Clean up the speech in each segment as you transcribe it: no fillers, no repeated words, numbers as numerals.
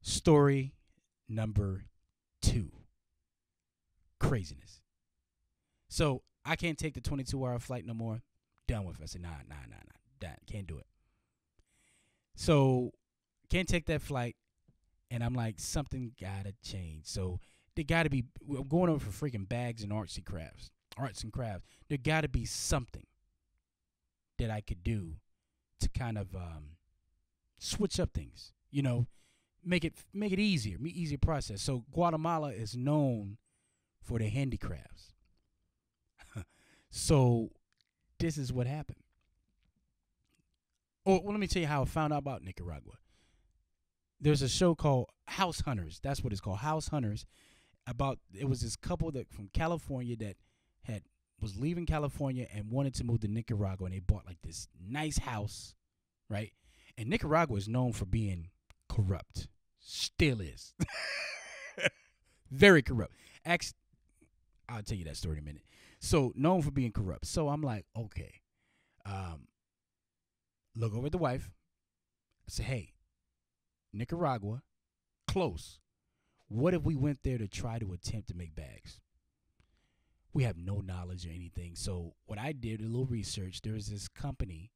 Story number 2. Craziness. So I can't take the 22-hour flight no more. Done with it. I said, nah. That can't do it. So can't take that flight. And I'm like, something gotta change. So there gotta be. I'm going over for freaking bags and arts and crafts. There gotta be something that I could do to kind of switch up things. Make it easier process. So Guatemala is known for their handicrafts. So this is what happened. Oh, well, let me tell you how I found out about Nicaragua. There's a show called House Hunters. That's what it's called, House Hunters. It was this couple that from California that was leaving California and wanted to move to Nicaragua, and they bought like this nice house, right? And Nicaragua is known for being corrupt. Still is. Very corrupt. I'll tell you that story in a minute. So known for being corrupt. So I'm like, okay. Look over at the wife. I said, hey, Nicaragua, close. What if we went there to try to attempt to make bags? We have no knowledge or anything. So what I did, a little research, there is this company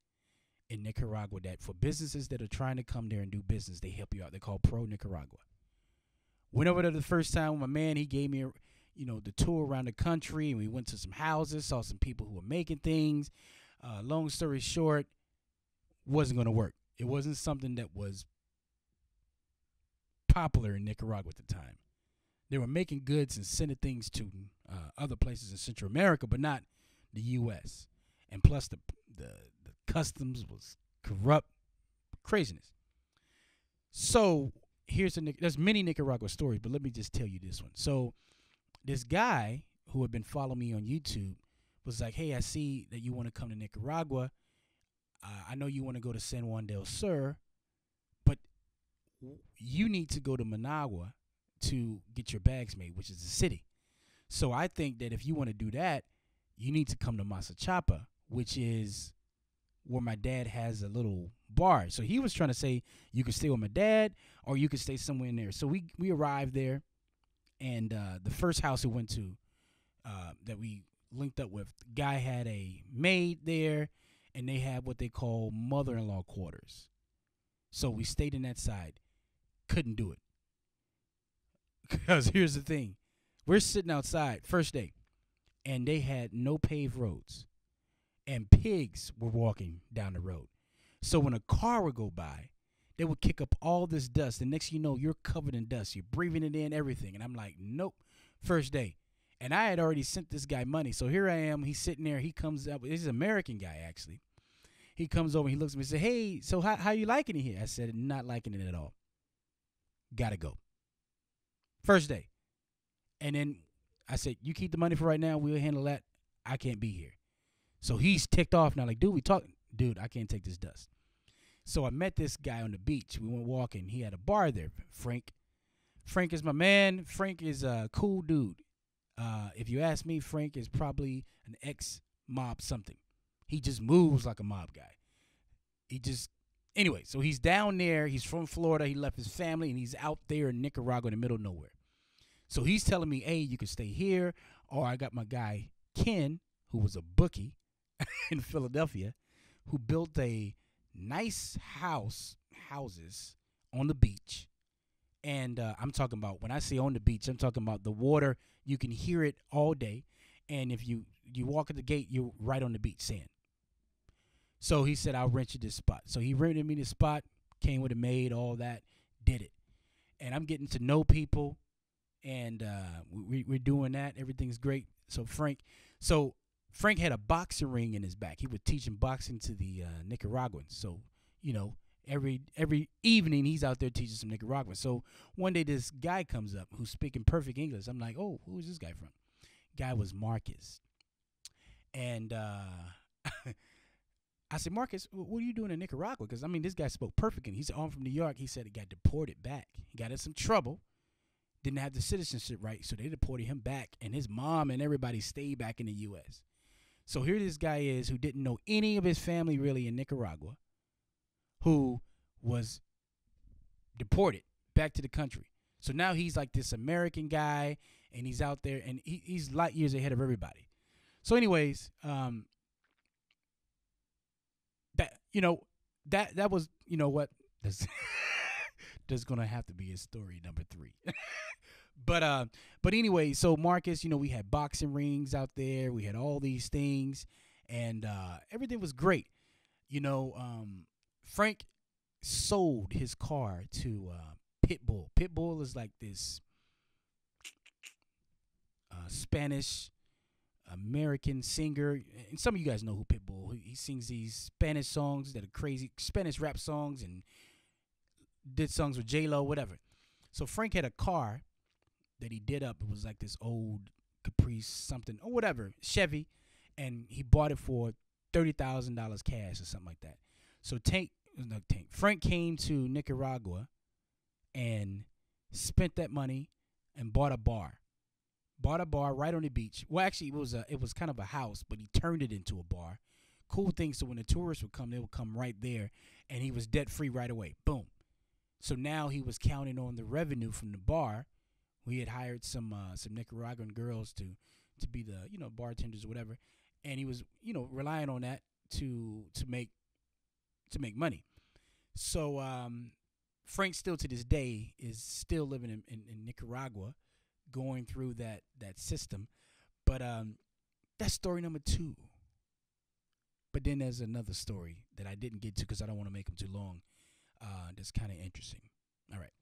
in Nicaragua that for businesses that are trying to come there and do business, they help you out. They're called Pro Nicaragua. Went over there the first time with my man. He gave me, the tour around the country, and we went to some houses, saw some people who were making things. Long story short, wasn't going to work. It wasn't something that was popular in Nicaragua at the time. They were making goods and sending things to other places in Central America, but not the U.S. And plus, the customs was corrupt, craziness. So there's many Nicaragua stories, but let me just tell you this one. So this guy who had been following me on YouTube was like, hey, I see that you want to come to Nicaragua. I know you want to go to San Juan del Sur, but you need to go to Managua to get your bags made, which is the city. So I think that if you want to do that, you need to come to Masachapa, which is where my dad has a little bar. So he was trying to say you could stay with my dad or you could stay somewhere in there. So we arrived there, and the first house we went to that we linked up with, the guy had a maid there, and they had what they call mother-in-law quarters. So we stayed in that side. Couldn't do it. Because here's the thing. We're sitting outside, first day, and they had no paved roads. And pigs were walking down the road. So when a car would go by, they would kick up all this dust. And next thing you know, you're covered in dust. You're breathing it in, everything. And I'm like, nope. First day. And I had already sent this guy money. So here I am. He's sitting there. He comes up. He's an American guy, actually. He comes over. He looks at me and says, hey, so how you liking it here? I said, not liking it at all. Gotta go. First day. And then I said, you keep the money for right now. We'll handle that. I can't be here. So he's ticked off now. Like, dude, we talking. Dude, I can't take this dust. So I met this guy on the beach. We went walking. He had a bar there, Frank. Frank is my man. Frank is a cool dude. If you ask me, Frank is probably an ex-mob something. He just moves like a mob guy. Anyway, so he's down there. He's from Florida. He left his family, and he's out there in Nicaragua in the middle of nowhere. So he's telling me, hey, you can stay here. Or I got my guy, Ken, who was a bookie in Philadelphia, who built a nice houses on the beach. And I'm talking about, when I say on the beach, I'm talking about the water. You can hear it all day. And if you walk at the gate, you're right on the beach, sand. So he said, I'll rent you this spot. So he rented me this spot, came with a maid, all that, did it. And I'm getting to know people, and we're doing that. Everything's great. So Frank had a boxing ring in his back. He was teaching boxing to the Nicaraguans. So, every evening he's out there teaching some Nicaraguans. So one day this guy comes up who's speaking perfect English. I'm like, oh, who is this guy from? Guy was Marcus. And I said, Marcus, what are you doing in Nicaragua? Because, this guy spoke perfect. And he said, oh, I'm from New York. He said he got deported back. He got in some trouble. Didn't have the citizenship right. So they deported him back. And his mom and everybody stayed back in the U.S. So here this guy is who didn't know any of his family really in Nicaragua, who was deported back to the country. So now he's like this American guy, and he's out there, and he's light years ahead of everybody. So, anyways, that that was what that's there's gonna have to be a story number 3. But anyway, so Marcus, we had boxing rings out there, we had all these things, and everything was great. Frank sold his car to Pitbull. Pitbull is like this Spanish American singer, and some of you guys know who Pitbull. He sings these Spanish songs that are crazy, Spanish rap songs, and did songs with J Lo, whatever. So Frank had a car that he did up. It was like this old Caprice something or whatever Chevy, and he bought it for $30,000 cash or something like that. So Frank came to Nicaragua and spent that money and bought a bar. Bought a bar right on the beach. Well, actually, it was kind of a house, but he turned it into a bar. Cool thing. So when the tourists would come, they would come right there, and he was debt free right away. Boom. So now he was counting on the revenue from the bar. We had hired some Nicaraguan girls to be the bartenders or whatever, and he was relying on that to make money. So Frank still to this day is still living in Nicaragua, going through that system. But that's story number 2. But then there's another story that I didn't get to because I don't want to make them too long. That's kind of interesting. All right.